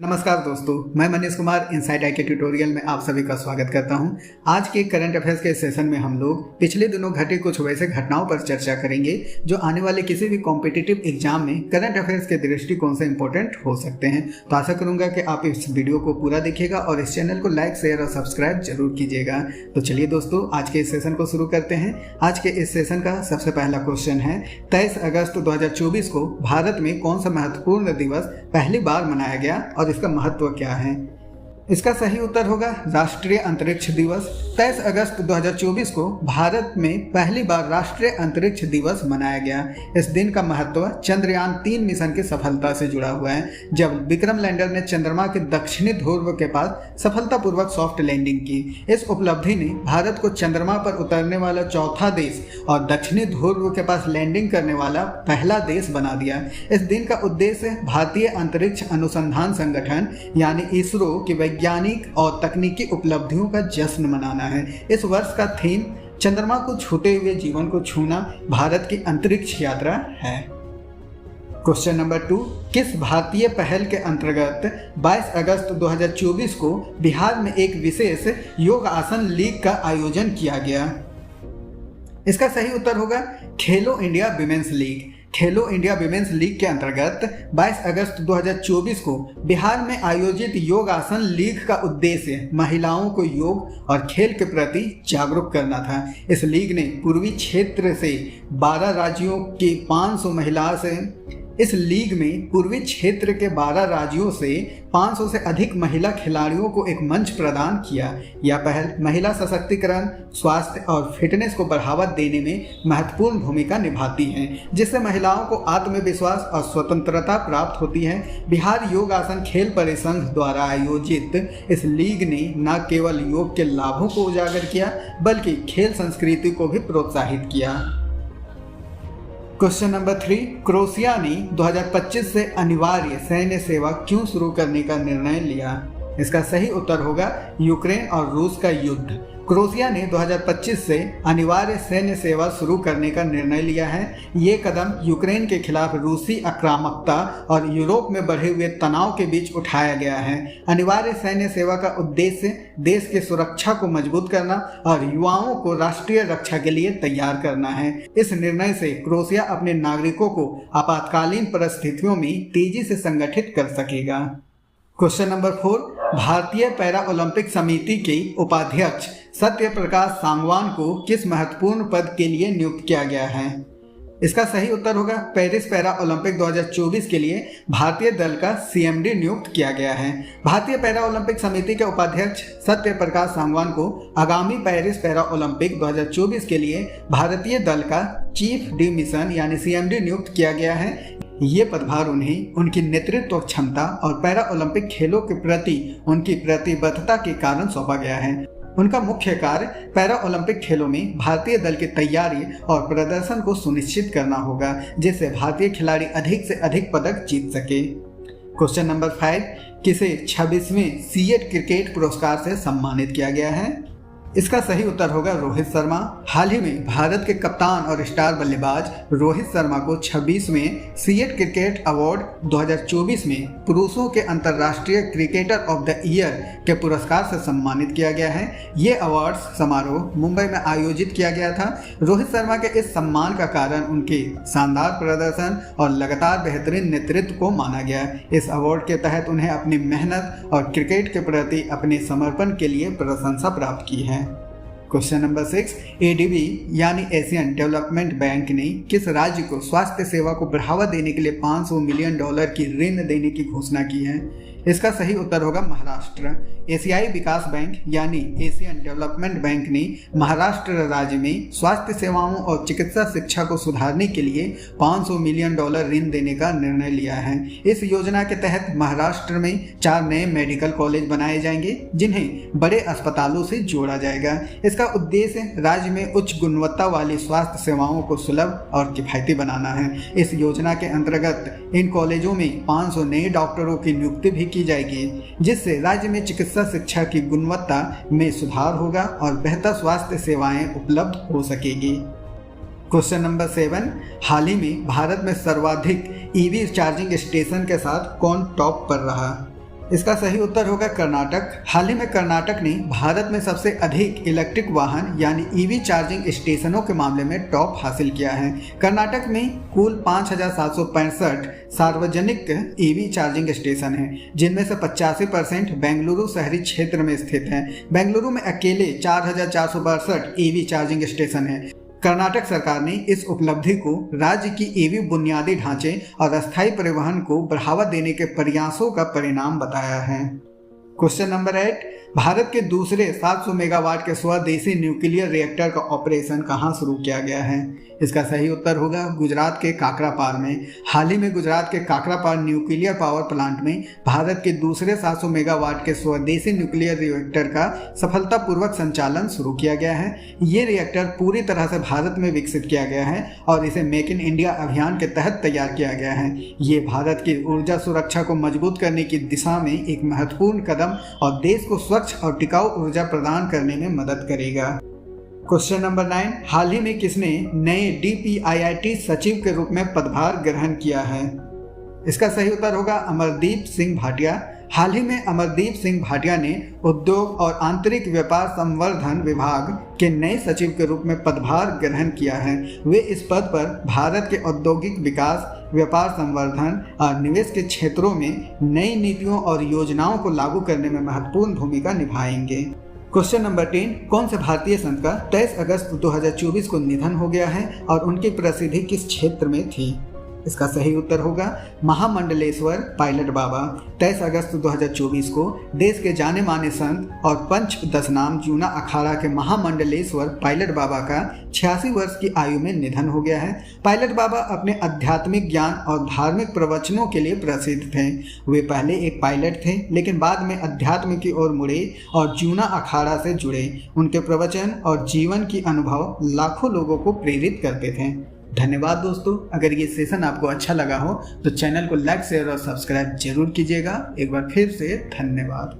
नमस्कार दोस्तों, मैं मनीष कुमार इनसाइड आई के ट्यूटोरियल में आप सभी का स्वागत करता हूं। आज के करंट अफेयर्स के सेशन में हम लोग पिछले दिनों घटे कुछ वैसे घटनाओं पर चर्चा करेंगे जो आने वाले किसी भी कॉम्पिटिटिव एग्जाम में करंट अफेयर्स के दृष्टिकोण से इंपॉर्टेंट हो सकते हैं। तो आशा करूंगा कि आप इस वीडियो को पूरा देखिएगा और इस चैनल को लाइक, शेयर और सब्सक्राइब जरूर कीजिएगा। तो चलिए दोस्तों, आज के इस सेशन को शुरू करते हैं। आज के इस सेशन का सबसे पहला क्वेश्चन है, 23 अगस्त 2024 को भारत में कौन सा महत्वपूर्ण दिवस पहली बार मनाया गया और इसका महत्व क्या है? इसका सही उत्तर होगा राष्ट्रीय अंतरिक्ष दिवस। 23 अगस्त 2024 को भारत में पहली बार राष्ट्रीय अंतरिक्ष दिवस मनाया गया। इस दिन का महत्व चंद्रयान 3 मिशन की सफलता से जुड़ा हुआ है, जब विक्रम लैंडर ने चंद्रमा के दक्षिणी ध्रुव के पास सफलतापूर्वक सॉफ्ट लैंडिंग की। इस उपलब्धि ने भारत को चंद्रमा पर उतरने वाला चौथा देश और दक्षिणी ध्रुव के पास लैंडिंग करने वाला पहला देश बना दिया। इस दिन का उद्देश्य भारतीय अंतरिक्ष अनुसंधान संगठन यानी इसरो की वैज्ञानिक और तकनीकी उपलब्धियों का जश्न मनाना है। इस वर्ष का थीम चंद्रमा को छूते हुए जीवन को छूना भारत की अंतरिक्ष यात्रा है। क्वेश्चन नंबर 2, किस भारतीय पहल के अंतर्गत 22 अगस्त 2024 को बिहार में एक विशेष योग आसन लीग का आयोजन किया गया? इसका सही उत्तर होगा खेलो इंडिया विमेंस लीग। खेलो इंडिया विमेंस लीग के अंतर्गत 22 अगस्त 2024 को बिहार में आयोजित योग आसन लीग का उद्देश्य महिलाओं को योग और खेल के प्रति जागरूक करना था। इस लीग ने पूर्वी क्षेत्र से 12 राज्यों की 500 महिलाओं से इस लीग में पूर्वी क्षेत्र के 12 राज्यों से 500 से अधिक महिला खिलाड़ियों को एक मंच प्रदान किया। यह पहल महिला सशक्तिकरण, स्वास्थ्य और फिटनेस को बढ़ावा देने में महत्वपूर्ण भूमिका निभाती है, जिससे महिलाओं को आत्मविश्वास और स्वतंत्रता प्राप्त होती है। बिहार योग आसन खेल परिसंघ द्वारा आयोजित इस लीग ने न केवल योग के लाभों को उजागर किया, बल्कि खेल संस्कृति को भी प्रोत्साहित किया। क्वेश्चन नंबर 3, क्रोएशिया ने 2025 से अनिवार्य सैन्य सेवा क्यों शुरू करने का निर्णय लिया? इसका सही उत्तर होगा यूक्रेन और रूस का युद्ध। क्रोएशिया ने 2025 से अनिवार्य सैन्य सेवा शुरू करने का निर्णय लिया है। ये कदम यूक्रेन के खिलाफ रूसी आक्रामकता और यूरोप में बढ़े हुए तनाव के बीच उठाया गया है। अनिवार्य सैन्य सेवा का उद्देश्य देश की सुरक्षा को मजबूत करना और युवाओं को राष्ट्रीय रक्षा के लिए तैयार करना है। इस निर्णय से क्रोएशिया अपने नागरिकों को आपातकालीन परिस्थितियों में तेजी से संगठित कर सकेगा। क्वेश्चन नंबर 4, भारतीय पैरा ओलंपिक समिति के उपाध्यक्ष सत्य प्रकाश सांगवान को किस महत्वपूर्ण पद के लिए नियुक्त किया गया है? इसका सही उत्तर होगा पेरिस पैरा ओलंपिक 2024 के लिए भारतीय दल का CMD नियुक्त किया गया है। भारतीय पैरा ओलंपिक समिति के उपाध्यक्ष सत्य प्रकाश सांगवान को आगामी पेरिस पैरा ओलंपिक 2024 के लिए भारतीय दल का चीफ डी मिशन यानी CMD नियुक्त किया गया है। ये पदभार उन्हें उनकी नेतृत्व क्षमता और पैरा ओलंपिक खेलों के प्रति उनकी प्रतिबद्धता के कारण सौंपा गया है। उनका मुख्य कार्य पैरा ओलंपिक खेलों में भारतीय दल की तैयारी और प्रदर्शन को सुनिश्चित करना होगा, जिससे भारतीय खिलाड़ी अधिक से अधिक पदक जीत सके। क्वेश्चन नंबर 5, किसे 26वें सीएट क्रिकेट पुरस्कार से सम्मानित किया गया है? इसका सही उत्तर होगा रोहित शर्मा। हाल ही में भारत के कप्तान और स्टार बल्लेबाज रोहित शर्मा को 26वें सीएट क्रिकेट अवार्ड 2024 में पुरुषों के अंतर्राष्ट्रीय क्रिकेटर ऑफ द ईयर के पुरस्कार से सम्मानित किया गया है। ये अवार्ड्स समारोह मुंबई में आयोजित किया गया था। रोहित शर्मा के इस सम्मान का कारण उनके शानदार प्रदर्शन और लगातार बेहतरीन नेतृत्व को माना गया। इस अवार्ड के तहत उन्हें अपनी मेहनत और क्रिकेट के प्रति अपने समर्पण के लिए प्रशंसा प्राप्त की है। क्वेश्चन नंबर 6, ADB यानी एशियन डेवलपमेंट बैंक ने किस राज्य को स्वास्थ्य सेवा को बढ़ावा देने के लिए $500 मिलियन की ऋण देने की घोषणा की है? इसका सही उत्तर होगा महाराष्ट्र। एशियाई विकास बैंक यानी एशियन डेवलपमेंट बैंक ने महाराष्ट्र राज्य में स्वास्थ्य सेवाओं और चिकित्सा शिक्षा को सुधारने के लिए $500 मिलियन ऋण देने का निर्णय लिया है। इस योजना के तहत महाराष्ट्र में 4 नए मेडिकल कॉलेज बनाए जाएंगे, जिन्हें बड़े अस्पतालों से जोड़ा जाएगा। इसका उद्देश्य राज्य में उच्च गुणवत्ता वाली स्वास्थ्य सेवाओं को सुलभ और किफायती बनाना है। इस योजना के अंतर्गत इन कॉलेजों में 500 नए डॉक्टरों की नियुक्ति भी की जाएगी, जिससे राज्य में चिकित्सा शिक्षा की गुणवत्ता में सुधार होगा और बेहतर स्वास्थ्य सेवाएं उपलब्ध हो सकेगी। क्वेश्चन नंबर 7, हाल ही में भारत में सर्वाधिक EV चार्जिंग स्टेशन के साथ कौन टॉप पर रहा? इसका सही उत्तर होगा कर्नाटक। हाल ही में कर्नाटक ने भारत में सबसे अधिक इलेक्ट्रिक वाहन यानी ईवी चार्जिंग स्टेशनों के मामले में टॉप हासिल किया है। कर्नाटक में कुल 5,765 सार्वजनिक ईवी चार्जिंग स्टेशन हैं, जिनमें से 85% बेंगलुरु शहरी क्षेत्र में स्थित हैं। बेंगलुरु में अकेले 4,462 ईवी चार्जिंग स्टेशन हैं। कर्नाटक सरकार ने इस उपलब्धि को राज्य की ईवी बुनियादी ढांचे और अस्थायी परिवहन को बढ़ावा देने के प्रयासों का परिणाम बताया है। क्वेश्चन नंबर 8, भारत के दूसरे 700 मेगावाट के स्वदेशी न्यूक्लियर रिएक्टर का ऑपरेशन कहां शुरू किया गया है? इसका सही उत्तर होगा गुजरात के काकरापार में। हाल ही में गुजरात के काकरापार न्यूक्लियर पावर प्लांट में भारत के दूसरे 700 मेगावाट के स्वदेशी न्यूक्लियर रिएक्टर का सफलतापूर्वक संचालन शुरू किया गया है। ये रिएक्टर पूरी तरह से भारत में विकसित किया गया है और इसे मेक इन इंडिया अभियान के तहत तैयार किया गया है। ये भारत की ऊर्जा सुरक्षा को मजबूत करने की दिशा में एक महत्वपूर्ण कदम और देश को स्वच्छ और टिकाऊ ऊर्जा प्रदान करने में मदद करेगा। क्वेश्चन नंबर 9, हाल ही में किसने नए DPIIT सचिव के रूप में पदभार ग्रहण किया है? इसका सही उत्तर होगा अमरदीप सिंह भाटिया। हाल ही में अमरदीप सिंह भाटिया ने उद्योग और आंतरिक व्यापार संवर्धन विभाग के नए सचिव के रूप में पदभार ग्रहण किया है। वे इस पद पर भारत के औद्योगिक विकास, व्यापार संवर्धन और निवेश के क्षेत्रों में नई नीतियों और योजनाओं को लागू करने में महत्वपूर्ण भूमिका निभाएंगे। क्वेश्चन नंबर 10, कौन से भारतीय संत का 23 अगस्त 2024 को निधन हो गया है और उनकी प्रसिद्धि किस क्षेत्र में थी? इसका सही उत्तर होगा महामंडलेश्वर पायलट बाबा। 23 अगस्त 2024 को देश के जाने माने संत और पंच दशनाम जूना अखाड़ा के महामंडलेश्वर पायलट बाबा का 86 वर्ष की आयु में निधन हो गया है। पायलट बाबा अपने आध्यात्मिक ज्ञान और धार्मिक प्रवचनों के लिए प्रसिद्ध थे। वे पहले एक पायलट थे, लेकिन बाद में अध्यात्म की ओर मुड़े और जूना अखाड़ा से जुड़े। उनके प्रवचन और जीवन की अनुभव लाखों लोगों को प्रेरित करते थे। धन्यवाद दोस्तों। अगर ये सेशन आपको अच्छा लगा हो तो चैनल को लाइक, शेयर और सब्सक्राइब जरूर कीजिएगा। एक बार फिर से धन्यवाद।